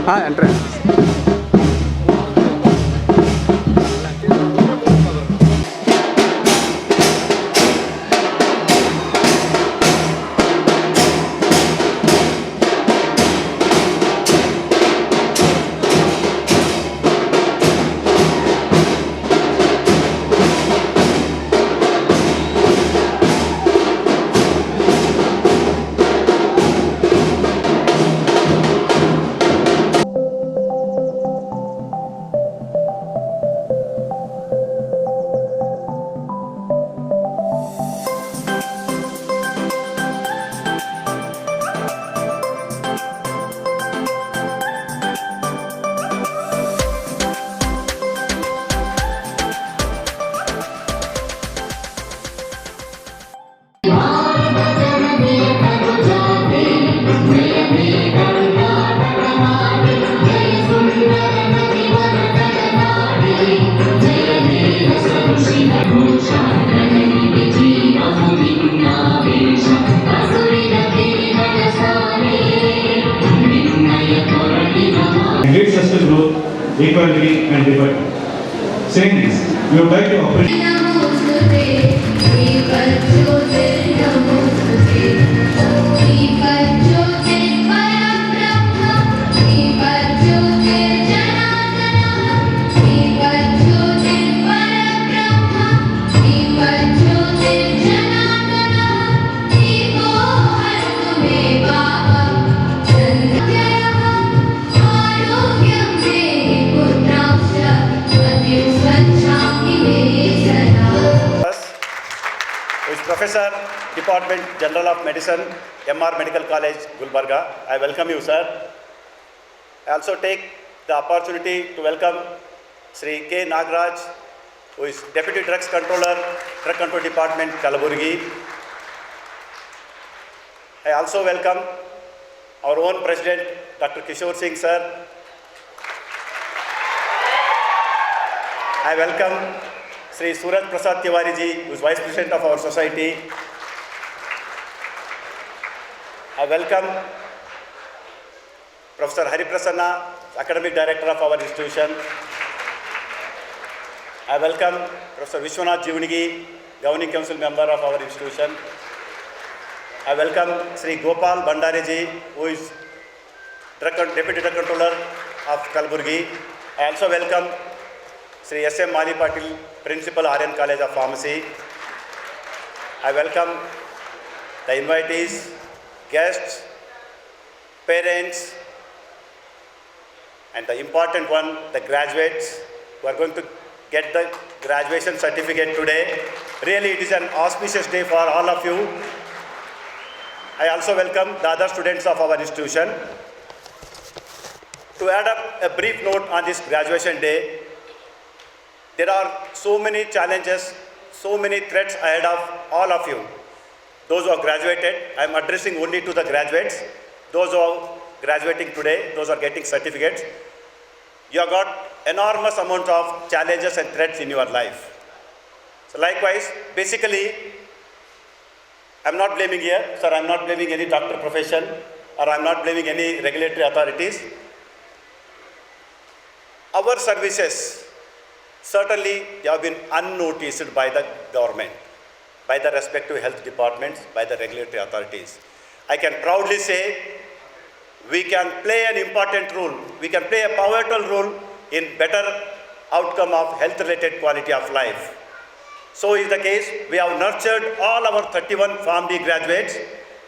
Entrance. Great sustained growth, equality and liberty. Saying this, we would like to appreciate who is Professor, Department General of Medicine, MR Medical College, Gulbarga. I welcome you, sir. I also take the opportunity to welcome Sri K. Nagraj, who is Deputy Drugs Controller, Drug Control Department, Kalaburagi. I also welcome our own President, Dr. Kishore Singh, sir. I welcome Sri Surat Prasad Tiwari ji, who is Vice President of our society. I welcome Professor Hari Prasanna, Academic Director of our institution. I welcome Professor Vishwanath Jivnigi, Governing Council Member of our institution. I welcome Sri Gopal Bandare ji, who is Deputy Drug Controller of Kalaburagi. I also welcome Sri S.M. Mali Patil, Principal RN College of Pharmacy. I welcome the invitees, guests, parents, and the important one, the graduates who are going to get the graduation certificate today. Really, it is an auspicious day for all of you. I also welcome the other students of our institution. To add up a brief note on this graduation day, there are so many challenges, so many threats ahead of all of you. Those who have graduated, I am addressing only to the graduates. Those who are graduating today, those are getting certificates. You have got enormous amount of challenges and threats in your life. So likewise, basically, I am not blaming here, sir, I am not blaming any doctor profession, or I am not blaming any regulatory authorities. Our services, certainly they have been unnoticed by the government, by the respective health departments, by the regulatory authorities. I can proudly say we can play an important role, we can play a pivotal role in better outcome of health-related quality of life. So is the case, we have nurtured all our 31 PharmD graduates.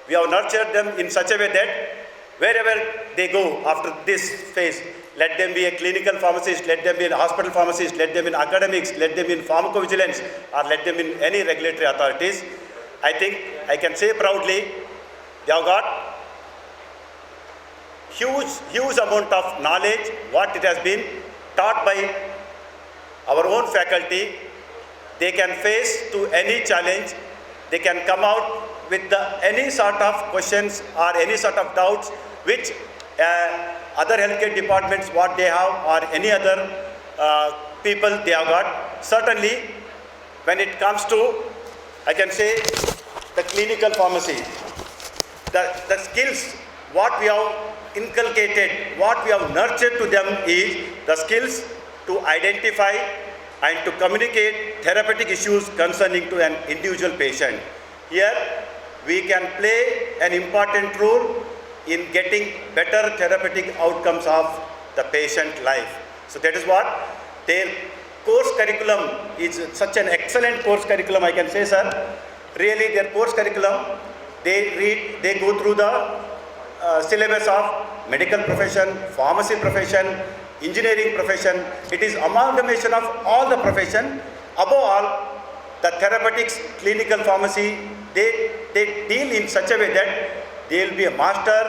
We have nurtured them in such a way that wherever they go after this phase, let them be a clinical pharmacist, let them be a hospital pharmacist, let them in academics, let them in pharmacovigilance, or let them in any regulatory authorities. I think I can say proudly, they have got huge amount of knowledge, what it has been taught by our own faculty. They can face to any challenge, they can come out with any sort of questions or any sort of doubts which other healthcare departments what they have or any other people they have got. Certainly when it comes to, I can say, the clinical pharmacy, the skills what we have inculcated, what we have nurtured to them is the skills to identify and to communicate therapeutic issues concerning to an individual patient. Here, we can play an important role in getting better therapeutic outcomes of the patient life. So that is what their course curriculum is. Such an excellent course curriculum, I can say, sir. Really, their course curriculum, they go through the syllabus of medical profession, pharmacy profession, engineering profession. It is amalgamation of all the profession. Above all, the therapeutics, clinical pharmacy, they deal in such a way that they will be a master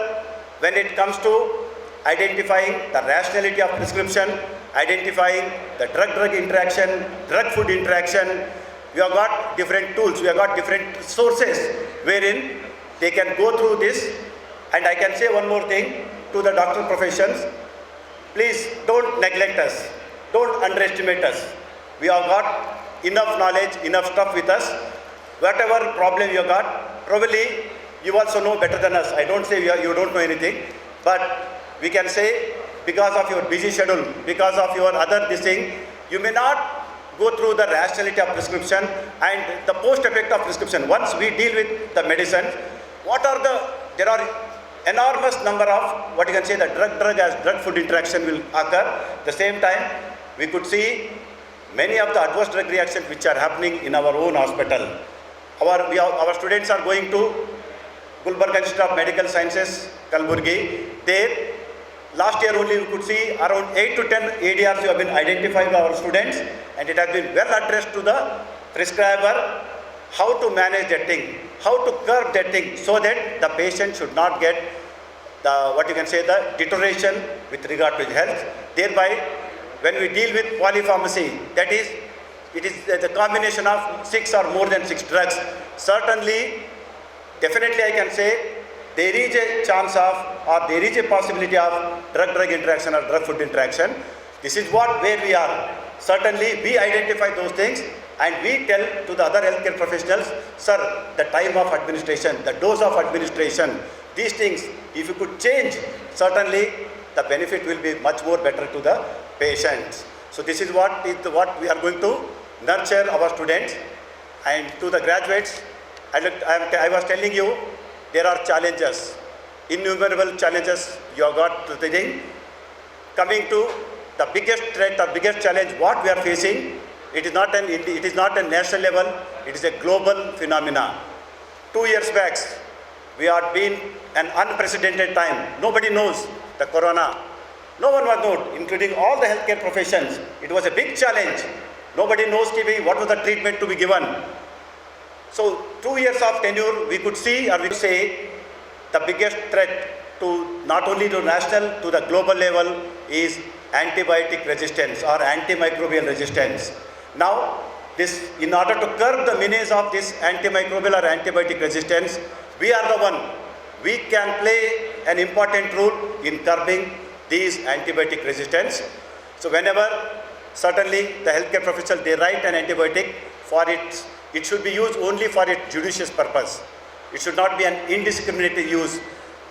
when it comes to identifying the rationality of prescription, identifying the drug-drug interaction, drug-food interaction. We have got different tools, we have got different sources wherein they can go through this. And I can say one more thing to the doctor professions. Please don't neglect us. Don't underestimate us. We have got enough knowledge, enough stuff with us. Whatever problem you have got, probably you also know better than us. I don't say you don't know anything, but we can say because of your busy schedule, because of your other this thing, you may not go through the rationality of prescription and the post effect of prescription. Once we deal with the medicine, there are enormous number of what you can say the drug as drug-food interaction will occur. At the same time, we could see many of the adverse drug reactions which are happening in our own hospital. Our students are going to Gulbarga Institute of Medical Sciences, Kalaburagi. There, last year only we could see around 8 to 10 ADRs have been identified by our students, and it has been well addressed to the prescriber how to manage that thing, how to curb that thing so that the patient should not get the deterioration with regard to his health. Thereby, when we deal with polypharmacy, that is, it is the combination of 6 or more than 6 drugs. Certainly, definitely I can say there is a chance of, or there is a possibility of drug-drug interaction or drug-food interaction. This is where we are. Certainly, we identify those things and we tell to the other healthcare professionals, sir, the time of administration, the dose of administration, these things, if you could change, certainly the benefit will be much more better to the patients. So this is what we are going to nurture our students. And to the graduates, I was telling you, there are challenges, innumerable challenges you have got to the thing. Coming to the biggest threat or biggest challenge what we are facing, it is not a national level, it is a global phenomena. 2 years back, we are been an unprecedented time. Nobody knows the corona. No one was known, including all the healthcare professions. It was a big challenge. Nobody knows what was the treatment to be given. So 2 years of tenure, we could see, or we could say, the biggest threat to not only to national, to the global level is antibiotic resistance or antimicrobial resistance. Now, in order to curb the menace of this antimicrobial or antibiotic resistance, we are the one. We can play an important role in curbing these antibiotic resistance. So whenever, certainly the healthcare professionals, they write an antibiotic for it should be used only for its judicious purpose. It should not be an indiscriminate use.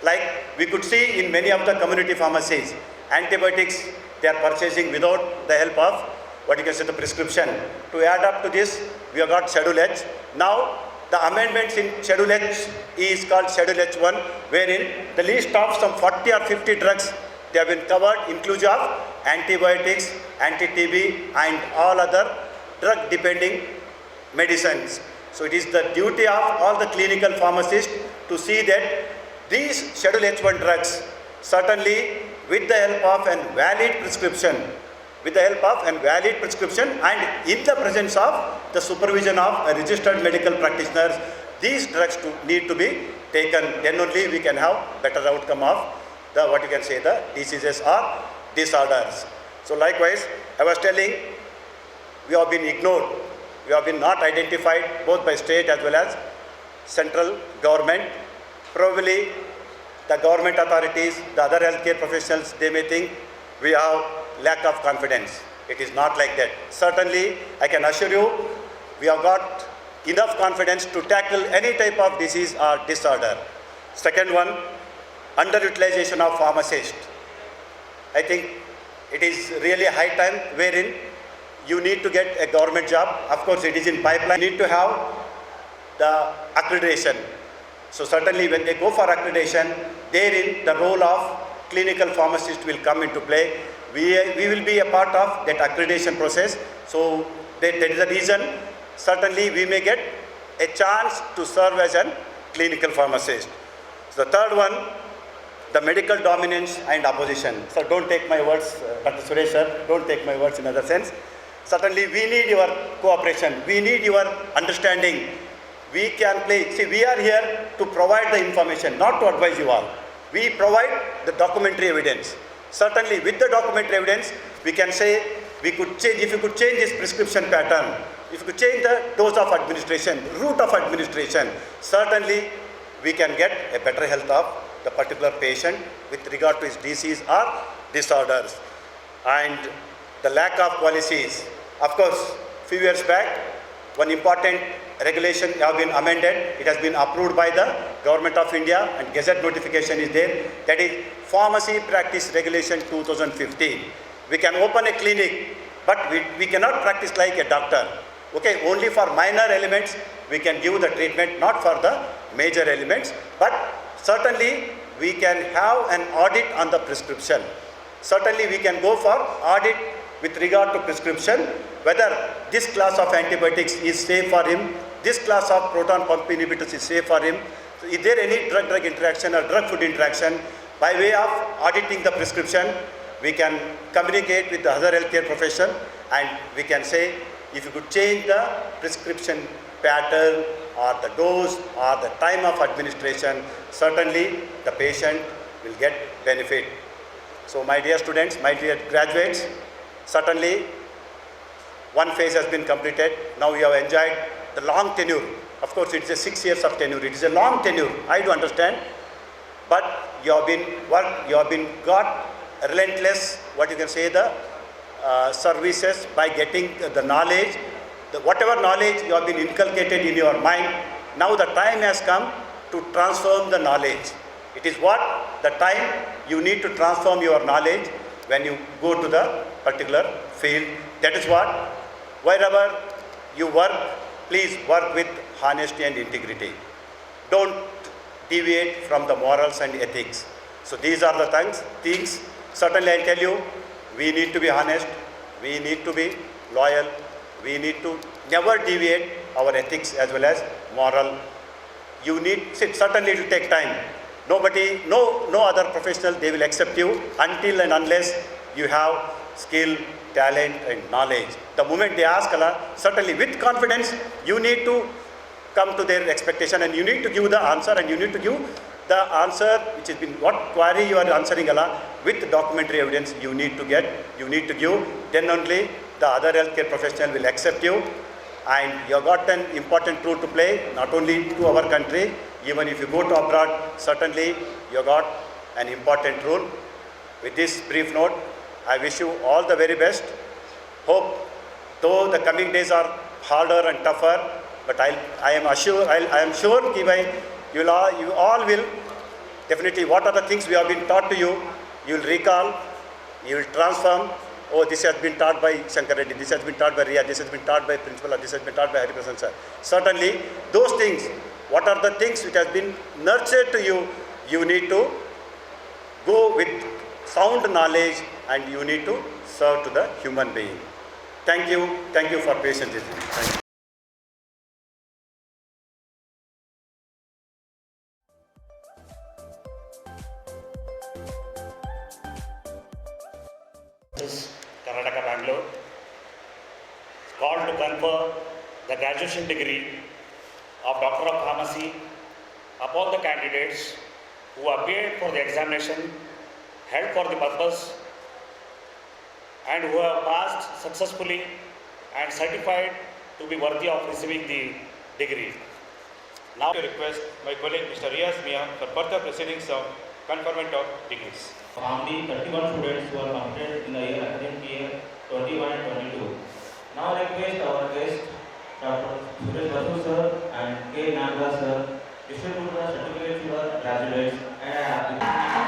Like we could see in many of the community pharmacies, antibiotics they are purchasing without the help of the prescription. To add up to this, we have got Schedule H. Now, the amendments in Schedule H is called Schedule H1, wherein the list of some 40 or 50 drugs, they have been covered, inclusive of antibiotics, anti-TB, and all other drug-depending medicines. So it is the duty of all the clinical pharmacists to see that these Schedule H1 drugs, certainly with the help of a valid prescription, and in the presence of the supervision of a registered medical practitioners, these drugs need to be taken. Then only we can have better outcome of the diseases or disorders. So likewise, I was telling, we have been ignored. We have been not identified both by state as well as central government. Probably the government authorities, the other healthcare professionals, they may think we have lack of confidence. It is not like that. Certainly, I can assure you, we have got enough confidence to tackle any type of disease or disorder. Second one, underutilization of pharmacists. I think it is really high time wherein you need to get a government job. Of course, it is in pipeline. You need to have the accreditation. So certainly when they go for accreditation, therein the role of clinical pharmacist will come into play. We will be a part of that accreditation process. So that is the reason certainly we may get a chance to serve as a clinical pharmacist. So the third one, the medical dominance and opposition. So don't take my words, Dr. Suresh sir, don't take my words in other sense. Certainly we need your cooperation, we need your understanding. We can play, see we are here to provide the information, not to advise you all. We provide the documentary evidence. Certainly with the documentary evidence, we can say we could change, if you could change this prescription pattern, if you could change the dose of administration, route of administration, certainly we can get a better health of the particular patient with regard to his disease or disorders. And the lack of policies, of course, few years back, one important regulation have been amended. It has been approved by the Government of India and Gazette notification is there. That is Pharmacy Practice Regulation 2015. We can open a clinic, but we cannot practice like a doctor. Okay, only for minor elements we can give the treatment, not for the major elements. But certainly we can have an audit on the prescription. Certainly we can go for audit with regard to prescription, whether this class of antibiotics is safe for him, this class of proton pump inhibitors is safe for him. So is there any drug-drug interaction or drug-food interaction? By way of auditing the prescription, we can communicate with the other healthcare profession and we can say, if you could change the prescription pattern or the dose or the time of administration, certainly the patient will get benefit. So my dear students, my dear graduates, certainly one phase has been completed. Now you have enjoyed the long tenure. Of course, it is a 6 years of tenure. It is a long tenure, I do understand. But you have been got relentless, what you can say, the services by getting the knowledge, whatever knowledge you have been inculcated in your mind. Now the time has come to transform the knowledge. It is what the time you need to transform your knowledge when you go to the particular field. That is what, wherever you work, please work with honesty and integrity. Don't deviate from the morals and ethics. So these are the things. Certainly I tell you, we need to be honest, we need to be loyal, we need to never deviate our ethics as well as moral. You need, certainly it will take time. Nobody, no other professional, they will accept you until and unless you have skill, talent and knowledge. The moment they ask, certainly with confidence, you need to come to their expectation and you need to give the answer and you need to give the answer which has been, what query you are answering with documentary evidence you need to give, then only the other healthcare professional will accept you and you have got an important role to play, not only to our country, even if you go to abroad, certainly you have got an important role. With this brief note, I wish you all the very best. Hope, though the coming days are harder and tougher, but I am sure you all will definitely, what are the things we have been taught to you, you will recall, you will transform. Oh, this has been taught by Shankar Reddy, this has been taught by Riya, this has been taught by Principal, this has been taught by Hari Prasan sir. Certainly, those things, what are the things which has been nurtured to you, you need to go with sound knowledge and you need to serve to the human being. Thank you for patience. Thank you. Karnataka, Bangalore, called to confer the graduation degree of Doctor of Pharmacy upon the candidates who appeared for the examination held for the purpose and who have passed successfully and certified to be worthy of receiving the degree. Now to request my colleague Mr. Mia for further proceedings of conferment of degrees. From the 31 students who are completed in the academic year 21 and 22. Now I request our guest Dr. Suresh Basu sir and K. Nagara sir distribute the certificate to the graduates and I have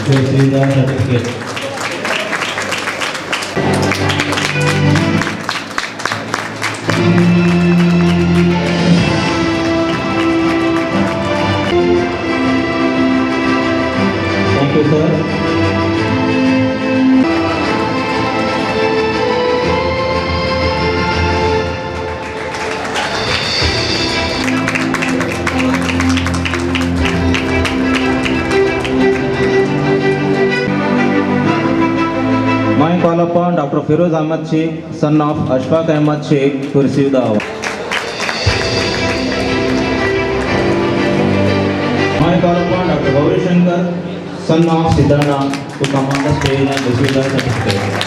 Receive the certificate. Thank you, sir. I call upon Dr. Firoz Ahmad Sheikh, son of Ashfaq Ahmad Sheikh, to receive the award. I call upon Dr. Gauri Shankar, son of Siddhana, to come on the stage and receive the certificate.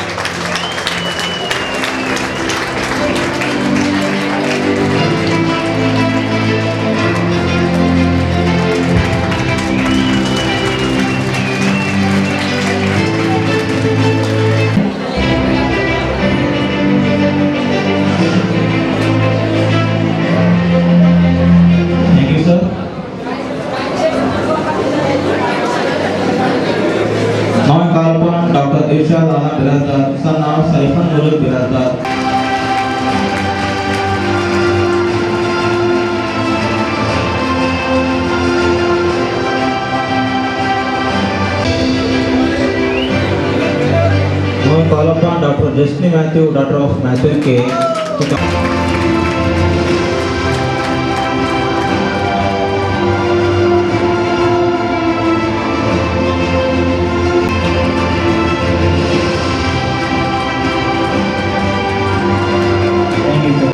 Thank you, sir. Now I call upon Dr. Irshad Alam Birazdar, son of Saifan Muluk Birazdar. Now I call upon Dr. Destiny Matthew, daughter of Matthew K. to come. Thank you, sir.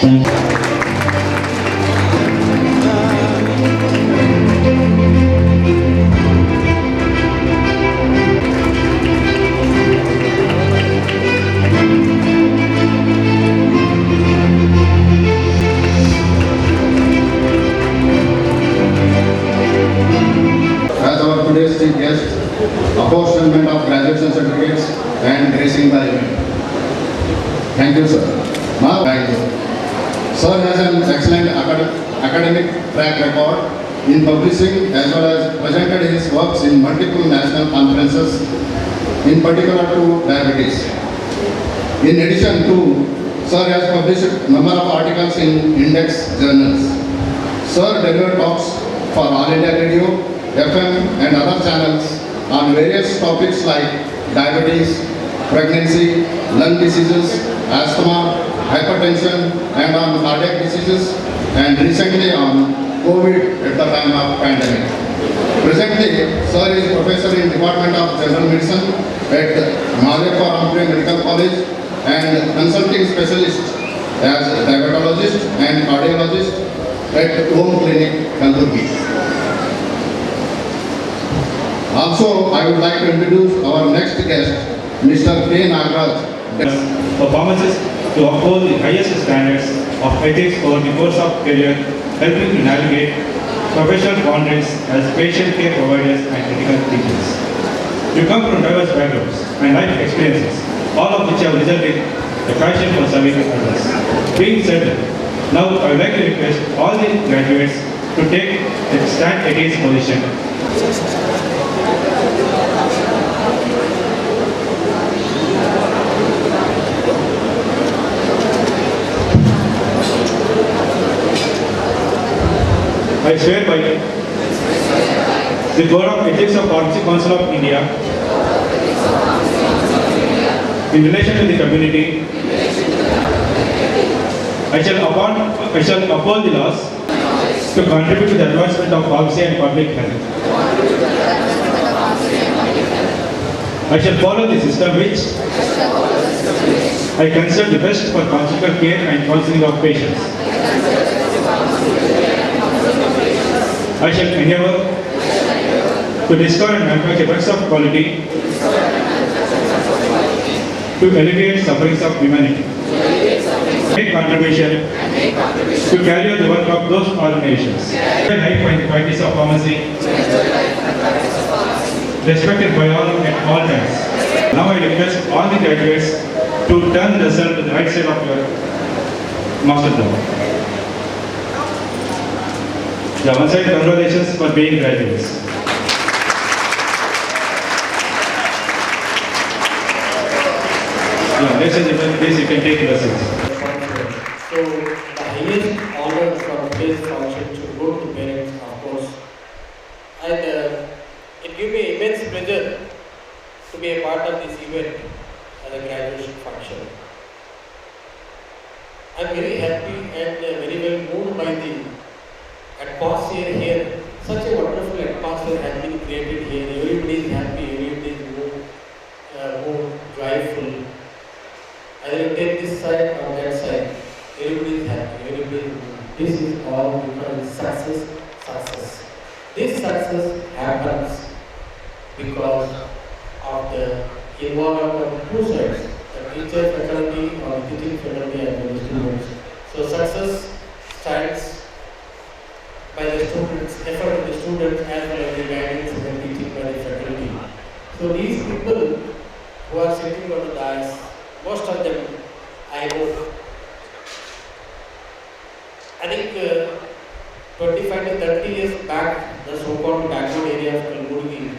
Thank you. As our today's chief guest, apportionment of graduation certificates and gracing the event. Thank you, sir. Now, thank you. Sir has an excellent academic track record in publishing as well as presented his works in multiple national conferences, in particular to diabetes. In addition to, Sir has published number of articles in index journals. Sir delivered talks for All India Radio, FM and other channels on various topics like diabetes, pregnancy, lung diseases, asthma, hypertension and on cardiac diseases, and recently on COVID at the time of pandemic. Presently, Sir is Professor in Department of General Medicine at Mahadev Parampure Medical College and consulting specialist as diabetologist and cardiologist at Home Clinic, Kalaburagi. Also, I would like to introduce our next guest, Mr. K. Nagaraj. For pharmacists to uphold the highest standards of ethics over the course of career, helping to navigate professional boundaries as patient care providers and critical teachers. You come from diverse backgrounds and life experiences, all of which have resulted in a passion for serving others. Being said, now I would like to request all the graduates to take a stand at each position. I swear by the Board of Ethics of Pharmacy Council of India, in relation to the community, I shall uphold the laws to contribute to the advancement of pharmacy and public health. I shall follow the system which I consider the best for conjugal care and counseling of patients. I shall endeavor to discover and manufacture drugs of quality to alleviate sufferings of humanity. Make contribution to carry out the work of those organizations. Life and the practice of pharmacy respected by all at all times. Now I request all the graduates to turn themselves to the right side of your master dome. Yeah, one side, congratulations for being graduates. Yeah, ladies and gentlemen, please you can take your seats. So the highest honor for today's function should go to the parents, of course. And it gives me immense pleasure to be a part of this event as a graduation function. I am very happy and very well moved by the atmosphere here. Such a wonderful atmosphere has been created here. Everybody is happy, everybody is more joyful. Either you take this side or that side, everybody is happy, everybody is moved. This is all because success. This success happens because of the involvement of two sides, the teacher faculty or the teaching faculty and the students. So success stands by the students, effort of the students as well as the guidance and teaching by the faculty. So these people who are sitting on the dais, most of them I know. I think 25 to 30 years back, the so-called backward area of Kalaburagi,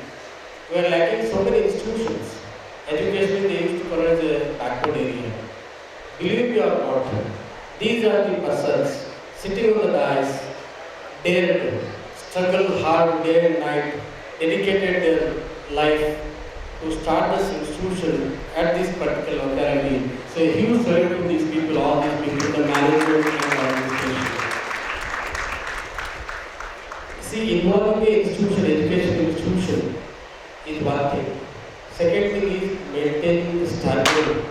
we were lacking so many institutions. Educationally, they used to call it a backward area. Believe me or not, these are the persons sitting on the dais, dared, struggled hard day and night, dedicated their life to start this institution at this particular locality. So a huge salute to these people, all these people, the management and administration. See, involving the institution, education institution is one thing. Second thing is maintaining the standard.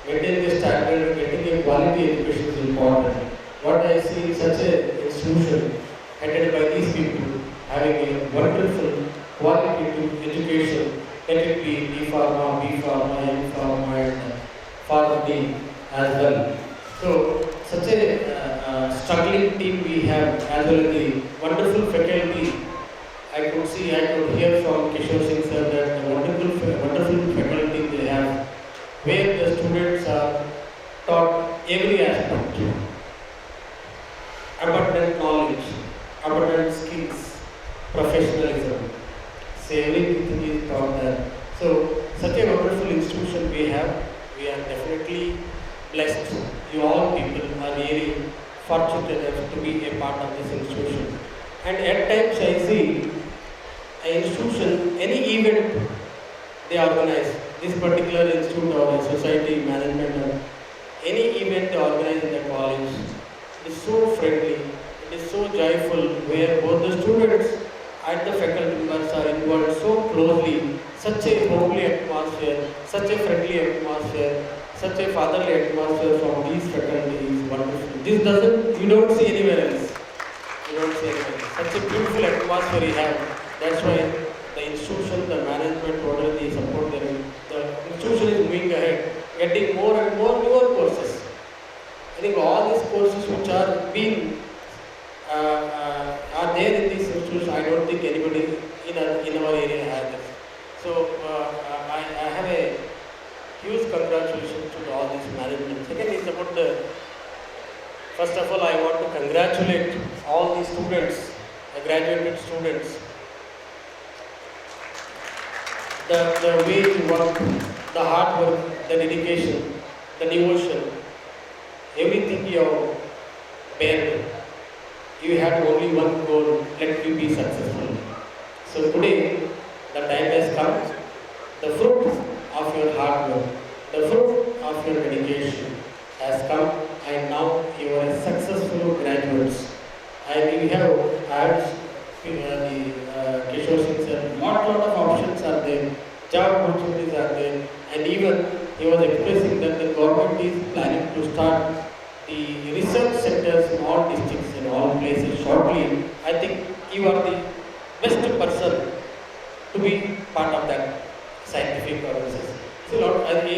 Maintaining the standard, getting a quality education is important. What I see in such an institution headed by these people having a wonderful quality to education, let it be D Pharma, B Pharma, M Pharma and Pharma D as well. So such a struggling team we have as well as the wonderful faculty. I could hear from Kishore Singh sir that the wonderful faculty they have, where the students are taught every aspect. Abundant knowledge, abundant skills, professionalism. So everything is taught there. So such a wonderful institution we have. We are definitely blessed. You all people are really fortunate enough to be a part of this institution. And at times I see an institution, any event they organize, this particular institute or a society management or any event they organize in the college, it is so friendly, it is so joyful, where both the students and the faculty members are involved so closely. Such a homely atmosphere, such a friendly atmosphere, such a fatherly atmosphere from these faculty is wonderful. This you don't see anywhere else. You don't see anywhere else. Such a beautiful atmosphere we have. That's why the institution, the management, whatever they support, the institution is moving ahead, getting more and more newer courses. I think all these courses which are being are there in these institutions, I don't think anybody in our area has this. So I have a huge congratulations to all this management. Second is about first of all, I want to congratulate all the students, the graduated students. The way you work, the hard work, the dedication, the devotion, everything you have bared. You had only one goal, let me be successful. So today, the time has come. The fruit of your hard work, the fruit of your dedication has come, and now you are successful graduates. And we have had the Kishore Singh said, lot of options are there. Job he was expressing that the government is planning to start the research centers in all districts, in all places shortly. I think you are the best person to be part of that scientific or research. So, Lord,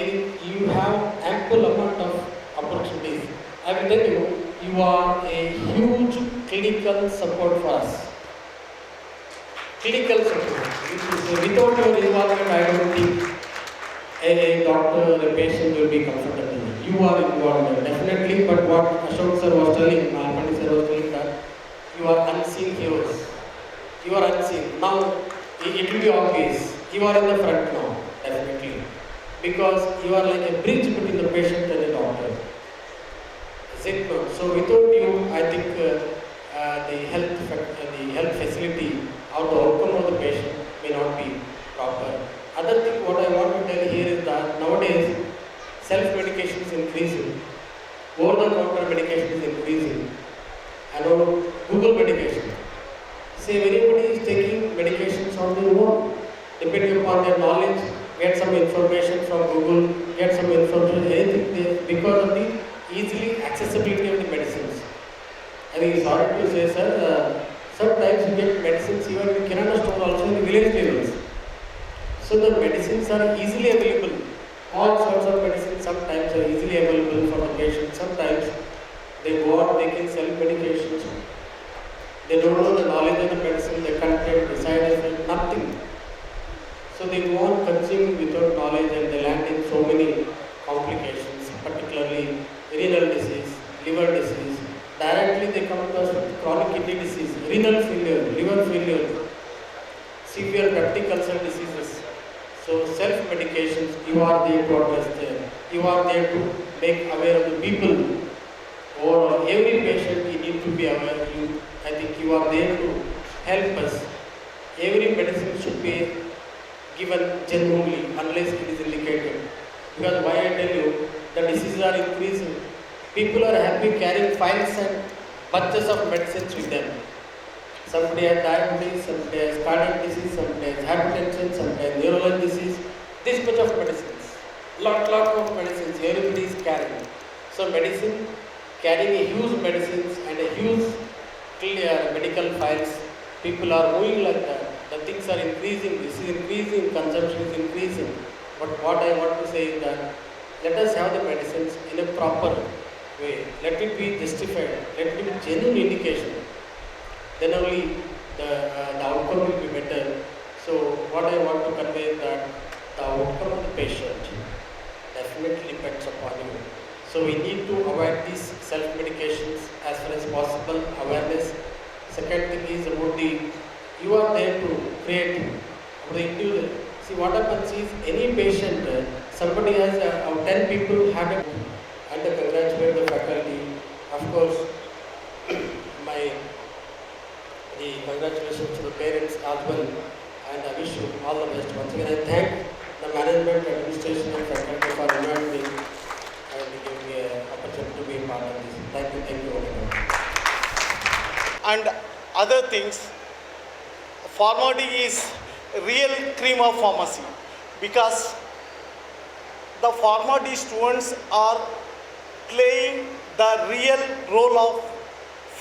you have ample amount of opportunities. I will tell you, you are a huge clinical support for us. Clinical support. Without your involvement, I don't think a doctor, a patient will be comfortable. You are involved definitely, but what Ashok sir was telling, Malpandi sir was telling that you are unseen heroes. You are unseen. Now, it will be obvious. You are in the front now, definitely. Because you are like a bridge between the patient and the doctor. Is it not? So without you, I think the health facility or the outcome of the patient may not be proper. Other thing what I want to tell here is that nowadays self-medication is increasing. Over-the-counter medication is increasing. And Google medication. Say everybody is taking medications on their own, depending upon their knowledge, get some information from Google, get some information, anything there, because of the easily accessibility of the medicines. I think it's hard to say, sir, sometimes you get medicines even in Kirana store also in the village levels. So the medicines are easily available. All sorts of medicines sometimes are easily available for the patient. Sometimes they go out, they can sell medications. They don't know the knowledge of the medicine, the content, the side effect, nothing. So they go on consuming without knowledge and they land in so many complications, particularly renal disease, liver disease. Directly they come to us with chronic kidney disease, renal failure, liver failure, severe peptic ulcer diseases. So self-medications, you are there to address there. You are there to make aware of the people. Or every patient you need to be aware. I think you are there to help us. Every medicine should be given genuinely unless it is indicated. Because why I tell you, the diseases are increasing. People are happy carrying files and bunches of medicines with them. Somebody has diabetes, somebody has cardiac disease, somebody has hypertension, somebody has neurological disease. This much of medicines. Lot of medicines everybody is carrying. So medicine, carrying a huge medicines and a huge clear medical files, people are moving like that. The things are increasing, this is increasing, consumption is increasing. But what I want to say is that let us have the medicines in a proper way. Let it be justified, let it be genuine indication. Then only the outcome will be better. So what I want to convey is that the outcome of the patient definitely depends upon you. So we need to avoid these self-medications as far as possible, awareness. Second thing is about you are there to create the individual. See what happens is any patient, somebody has 10 people had a, and I congratulate the faculty. Of course, the congratulations to the parents as well, and I wish you all the best. Once again, I thank the management, administration, and faculty for inviting me and giving me an opportunity to be a part of this. Thank you very much. And other things, pharmacy is real cream of pharmacy, because the pharmacy students are playing the real role of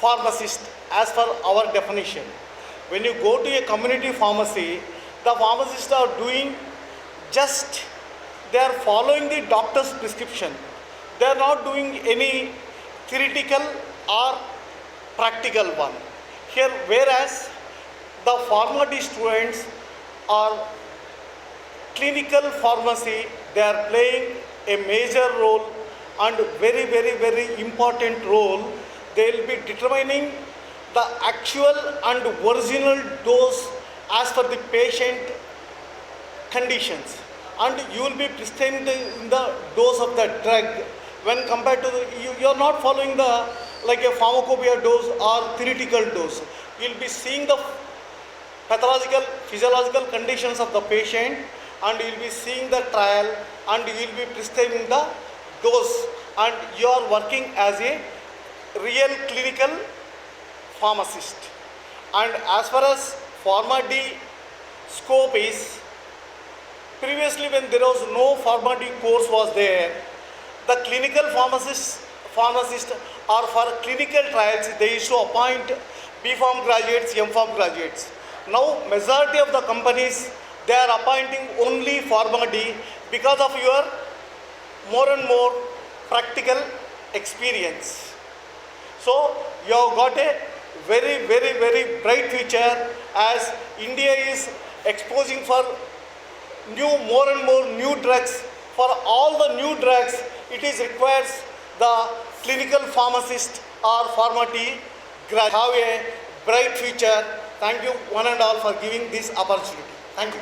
pharmacist as per our definition. When you go to a community pharmacy, the pharmacists are doing just, they are following the doctor's prescription. They are not doing any theoretical or practical one. Here, whereas the pharmacy students are clinical pharmacy, they are playing a major role and very important role. They will be determining the actual and original dose as per the patient conditions, and you will be prescribing the dose of the drug when compared to you are not following the like a pharmacopoeia dose or theoretical dose. You will be seeing the pathological, physiological conditions of the patient, and you will be seeing the trial, and you will be prescribing the dose, and you are working as a real clinical pharmacist. And as far as pharma D scope is, Previously, when there was no pharmacy course was there, the clinical pharmacist or for clinical trials, they used to appoint B.Pharm graduates, M.Pharm graduates. Now, majority of the companies, they are appointing only pharmacy because of your more and more practical experience. So, you have got a very, very, very bright future as India is exposing for more and more new drugs. For all the new drugs, it is requires the clinical pharmacist or pharmacy have a bright future. Thank you one and all for giving this opportunity. Thank you.